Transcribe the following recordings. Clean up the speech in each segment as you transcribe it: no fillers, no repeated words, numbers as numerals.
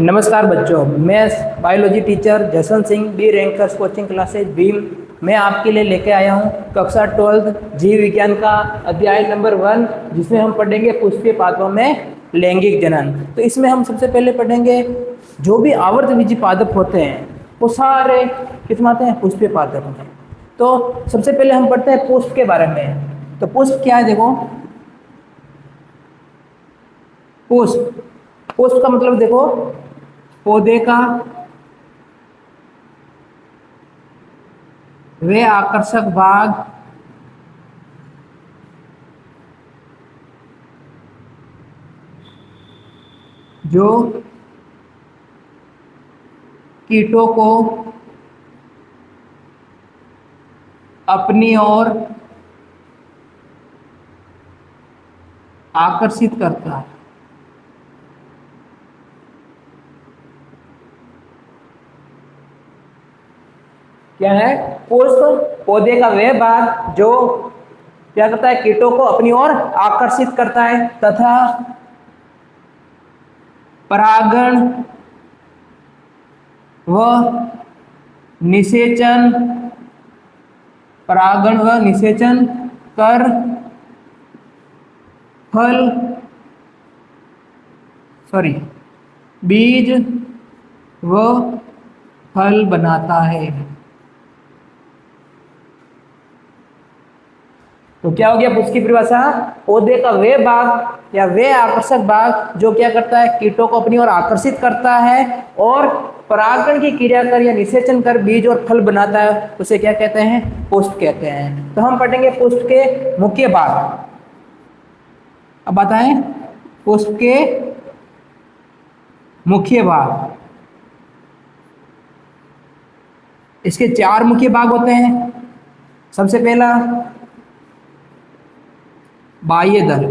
नमस्कार बच्चों, मैं biology teacher Jaswant Singh B rankers coaching classes Bhim. मैं आपके लिए लेके आया हूँ कक्षा 12 जीव विज्ञान का अध्याय नंबर 1, जिसमें हम पढ़ेंगे पुष्पीय पादपों में लैंगिक जनन। तो इसमें हम सबसे पहले पढ़ेंगे जो भी आवर्तबीजी पादप होते हैं वो सारे किस में आते हैं, पुष्पीय पादप में। तो सबसे पहले हम पढ़ते हैं पुष्प के बारे में। तो पुष्प क्या है, देखो पुष्प पुष्प का मतलब देखो पौधे का वे आकर्षक भाग जो कीटों को अपनी ओर आकर्षित करता है। क्या है? पुष्प पौधे का वह भाग जो क्या करता है, कीटों को अपनी ओर आकर्षित करता है तथा परागण व निषेचन कर बीज व फल बनाता है। तो क्या हो गया पुष्प की परिभाषा? पौधे का वे भाग या वे आकर्षक भाग जो क्या करता है, कीटों को अपनी ओर आकर्षित करता है और परागण की क्रिया कर या निषेचन कर बीज और फल बनाता है, उसे क्या कहते हैं? पुष्प कहते हैं। तो हम पढ़ेंगे पुष्प के मुख्य भाग। अब बताएं पुष्प के मुख्य भाग। इसके 4 मुख्य भाग होते हैं। सबसे पहला बाह्य दल,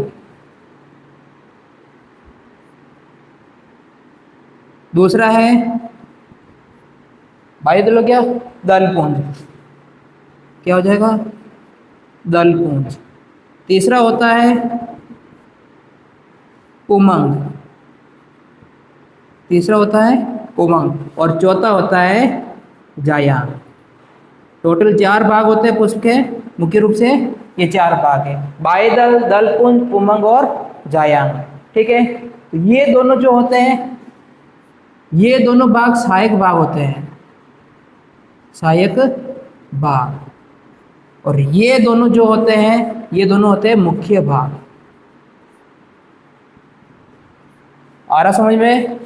दूसरा है बाह्य दल हो गया दलपुंज, क्या हो जाएगा? दलपुंज। तीसरा होता है उमंग, और चौथा होता है जायान। टोटल 4 भाग होते हैं पुष्प के, मुख्य रूप से ये 4 भाग है, बाह्य दल, दलपुंज, उमंग और जायान। ठीक है, तो ये दोनों जो होते हैं, ये दोनों भाग सहायक भाग होते हैं, सहायक भाग, और ये दोनों जो होते हैं, ये दोनों होते हैं मुख्य भाग। आ रहा समझ में?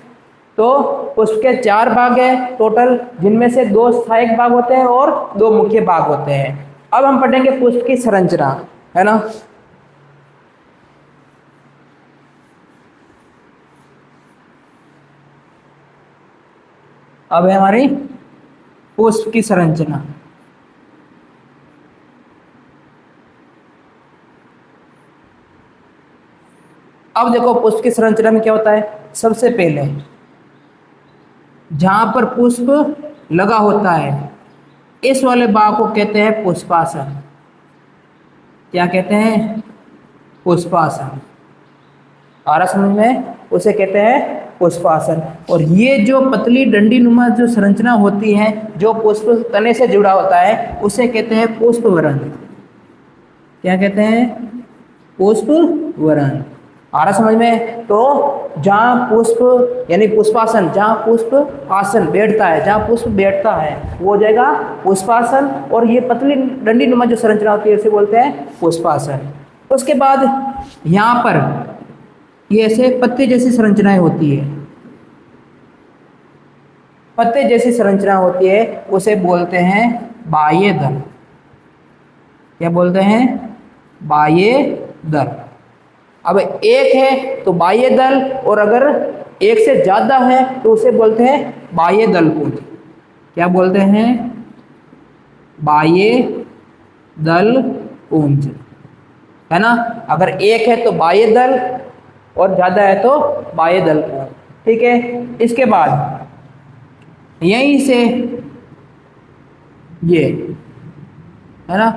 तो पुष्प के 4 भाग है टोटल, जिनमें से 2 सहायक भाग होते हैं और 2 मुख्य भाग होते हैं। अब हम पढ़ेंगे पुष्प की संरचना, है ना। अब है हमारी पुष्प की संरचना। अब देखो पुष्प की संरचना में क्या होता है। सबसे पहले जहां पर पुष्प लगा होता है, इस वाले भाग को कहते हैं पुष्पासन। क्या कहते हैं? पुष्पासन। आ रहा समझ में? उसे कहते हैं पुष्पासन। और ये जो पतली डंडी नुमा जो संरचना होती है, जो पुष्प तने से जुड़ा होता है, उसे कहते हैं पुष्पवरण। क्या कहते हैं? पुष्पवरण। आ रहा समझ में? तो जहाँ पुष्प यानी पुष्पासन, जहाँ पुष्प आसन बैठता है, जहाँ पुष्प बैठता है वो हो जाएगा पुष्पासन, और ये पतली डंडी नुमा जो संरचना होती है उसे बोलते हैं पुष्पासन। उसके बाद यहाँ पर ये ऐसे पत्ते जैसी संरचनाएं होती है, पत्ते जैसी संरचना होती है, उसे बोलते हैं बाह्य दल। क्या बोलते हैं? बाह्य दल। अब एक है तो बाह्य दल, और अगर एक से ज्यादा है तो उसे बोलते हैं बाह्य दलपुंज। क्या बोलते हैं? बाह्य दलपुंज, है ना। अगर एक है तो बाह्य दल और ज्यादा है तो बाह्य दलपुंज। ठीक है, इसके बाद यहीं से ये, है ना,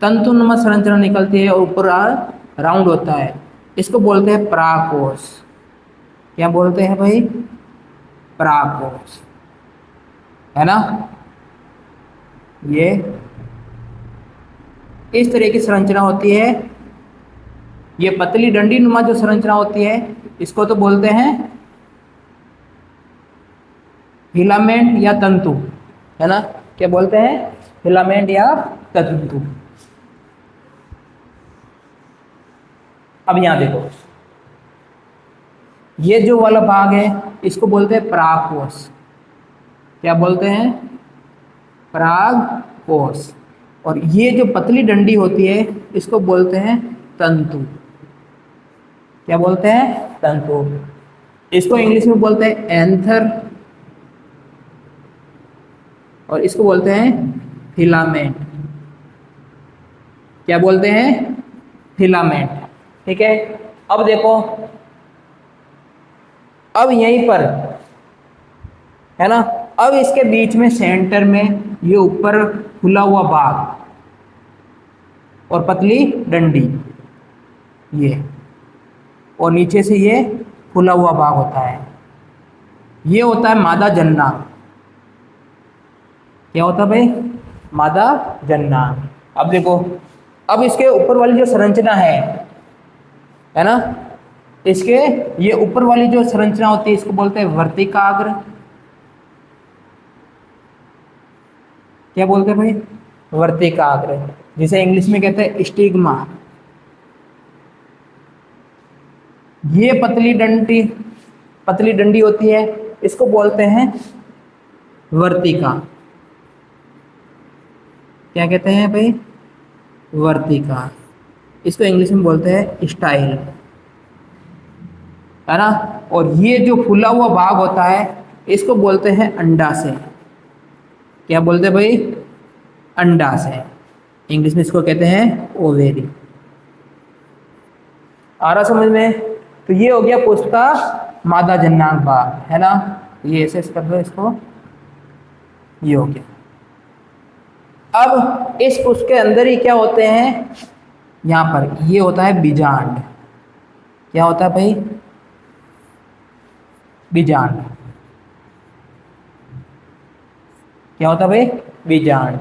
तंतुनुमा संरचना निकलती है और ऊपर राउंड होता है, इसको बोलते हैं परागकोश। क्या बोलते हैं भाई? परागकोश, है ना। ये इस तरह की संरचना होती है। ये पतली डंडी नुमा जो संरचना होती है इसको तो बोलते हैं फिलामेंट या तंतु, है ना। क्या बोलते हैं? फिलामेंट या तंतु। अब यहां देखो, ये जो वाला भाग है इसको बोलते हैं परागकोश। क्या बोलते हैं? परागकोश। और ये जो पतली डंडी होती है इसको बोलते हैं तंतु। क्या बोलते हैं? तंतु। इसको इंग्लिश में बोलते हैं एंथर, और इसको बोलते हैं फिलामेंट। क्या बोलते हैं? फिलामेंट। ठीक है। अब देखो, अब यहीं पर, है ना, अब इसके बीच में सेंटर में ये ऊपर खुला हुआ भाग और पतली डंडी, ये, और नीचे से ये खुला हुआ भाग होता है, ये होता है मादा जन्नांग। क्या होता है भाई? मादा जन्नांग। अब देखो, अब इसके ऊपर वाली जो संरचना है ना, इसके ये ऊपर वाली जो संरचना होती है इसको बोलते हैं वर्तिकाग्र। क्या बोलते हैं भाई? वर्तिकाग्र, जिसे इंग्लिश में कहते हैं स्टिग्मा। ये पतली डंडी होती है, इसको बोलते हैं वर्तिका। क्या कहते हैं भाई? वर्तिका। इसको इंग्लिश में बोलते हैं स्टाइल, है ना। और ये जो फूला हुआ भाग होता है इसको बोलते हैं अंडाशय। क्या बोलते हैं भाई? अंडाशय। इंग्लिश में इसको कहते हैं ओवेरी। आ रहा समझ में? तो ये हो गया पुष्प का मादा जन्नांग भाग, है ना। ये ऐसे कर दो इसको, ये हो गया। अब इस पुष्प के अंदर ही क्या होते हैं, यहाँ पर ये होता है बीजांड। क्या होता है भाई? बीजांड। क्या होता है भाई? बीजांड,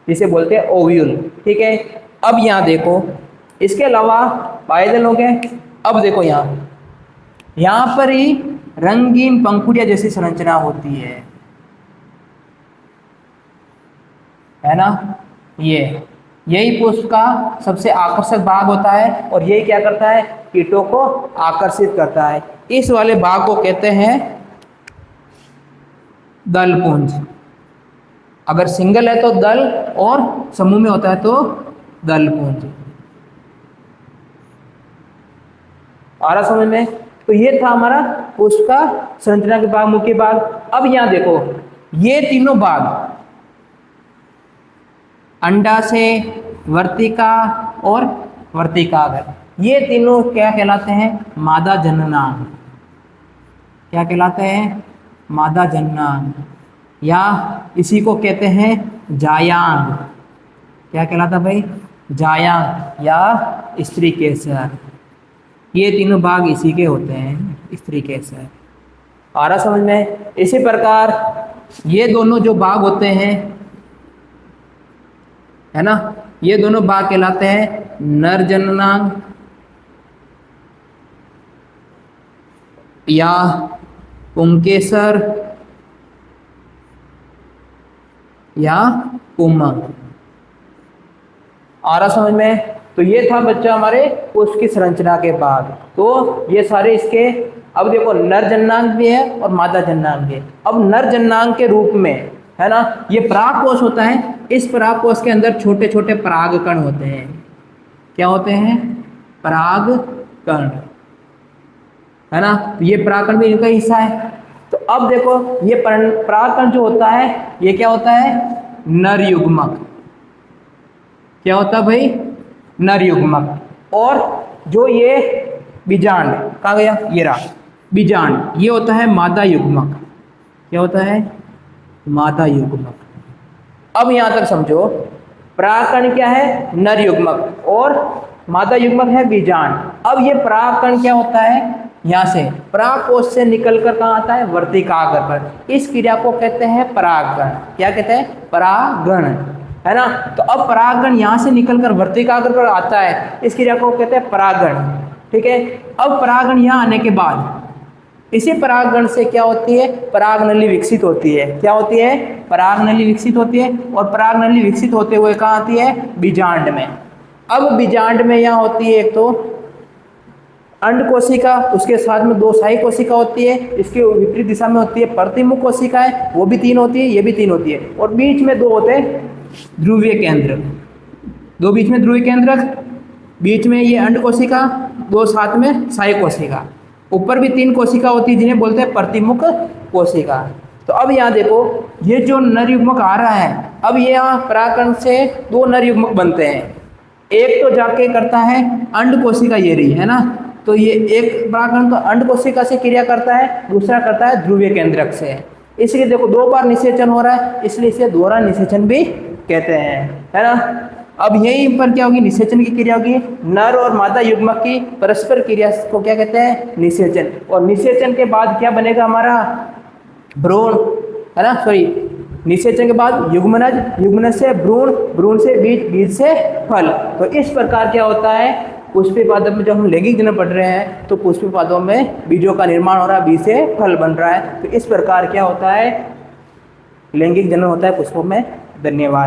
जिसे बोलते हैं ओव्यूल। ठीक है। अब यहाँ देखो, इसके अलावा बाइदल हो गए। अब देखो यहाँ पर ही रंगीन पंखुड़ियां जैसी संरचना होती है ना। यही पुष्प का सबसे आकर्षक भाग होता है, और यही क्या करता है? कीटों को आकर्षित करता है। इस वाले भाग को कहते हैं दलपुंज। अगर सिंगल है तो दल, और समूह में होता है तो दलपुंज। आ रहा समझ में? तो ये था हमारा पुष्प का संरचना के भाग, मुख्य भाग। अब यहां देखो, ये तीनों भाग, अंडाशय, वर्तिका और वर्तिकाग्र, ये तीनों क्या कहलाते हैं? मादा जन्नांग। क्या कहलाते हैं? मादा जन्नांग, या इसी को कहते हैं जायांग। क्या कहलाता है भाई? जायांग या स्त्री केसर। ये तीनों भाग इसी के होते हैं, स्त्री केसर। आ रहा समझ में? इसी प्रकार ये दोनों जो भाग होते हैं, है ना, ये दोनों भाग कहलाते हैं नर जन्नांग या पुंकेसर या पुमंग। आ रहा समझ में? तो ये था बच्चा हमारे पुष्प की संरचना के भाग। तो ये सारे इसके, अब देखो नर जन्नांग भी है और मादा जन्नांग भी है। अब नर जन्नांग के रूप में, है ना, ये परागकोश होता है। इस परागकोश के अंदर छोटे छोटे परागकण होते हैं। क्या होते हैं? परागकण, है ना। तो ये परागकण भी इनका हिस्सा है। तो अब देखो, ये परागकण जो होता है ये क्या होता है? नर युग्मक। क्या होता है भाई? नर युग्मक। और जो ये बीजांड, कहाँ गया? ये रहा बीजांड, ये होता है मादा युग्मक। क्या होता है? मादा युग्मक। अब यहां तक समझो, परागकण क्या है? नर युग्मक, और मादा युग्मक है बीजांड। अब ये परागकण क्या होता है? यहाँ से परागकोश से निकलकर कहाँ आता है, वर्तिकाग्र पर। इस क्रिया को कहते हैं परागण। क्या कहते हैं, परागण, है ना। तो अब परागण यहाँ से निकलकर वर्तिकाग्र पर आता है, इस क्रिया को कहते हैं परागण। ठीक है, अब परागण यहाँ आने के बाद इसी परागण से क्या होती है, परागनली विकसित होती है। क्या होती है, परागनली विकसित होती है। और परागनली विकसित होते हुए कहाँ आती है, बीजांड में। अब बीजांड में यहाँ होती है एक तो अंड कोशिका, उसके साथ में 2 शाही कोशिका होती है, इसके विपरीत दिशा में होती है प्रतिमुख कोशिका है, वो भी 3 होती है, ये भी 3 होती है। और बीच में 2 होते हैं ध्रुवीय केंद्र, 2 बीच में ध्रुवीय केंद्रक, बीच में ये अंड कोशिका, 2 साथ में शाही कोशिका, ऊपर भी 3 कोशिका होती है जिन्हें बोलते हैं प्रतिमुख कोशिका। तो अब यहाँ देखो, ये जो नर युग्मक आ रहा है, अब ये यहाँ परागकण से 2 नर युग्मक बनते हैं। एक तो जाके करता है अंड कोशिका, ये रही है ना, तो ये एक परागकण तो अंड कोशिका से क्रिया करता है, दूसरा करता है ध्रुवीय केंद्रक से। इसलिए देखो 2 बार निषेचन हो रहा है, इसलिए इसे दोहरा निषेचन भी कहते हैं, है ना। अब यहीं पर क्या होगी, निषेचन की क्रिया होगी। नर और मादा युग्मक की परस्पर क्रिया को क्या कहते हैं, निषेचन। और निषेचन के बाद क्या बनेगा हमारा, भ्रूण, है ना, सॉरी, निषेचन के बाद युग्मनज, युग्मनज से भ्रूण, भ्रूण से बीज, बीज से फल। तो इस प्रकार क्या होता है, पुष्पीय पादप में जब हम लैंगिक जनन पढ़ रहे हैं तो पुष्पीय पादपों में बीजों का निर्माण हो रहा है, बीज से फल बन रहा है। तो इस प्रकार क्या होता है, लैंगिक जनन होता है पुष्पों में। धन्यवाद।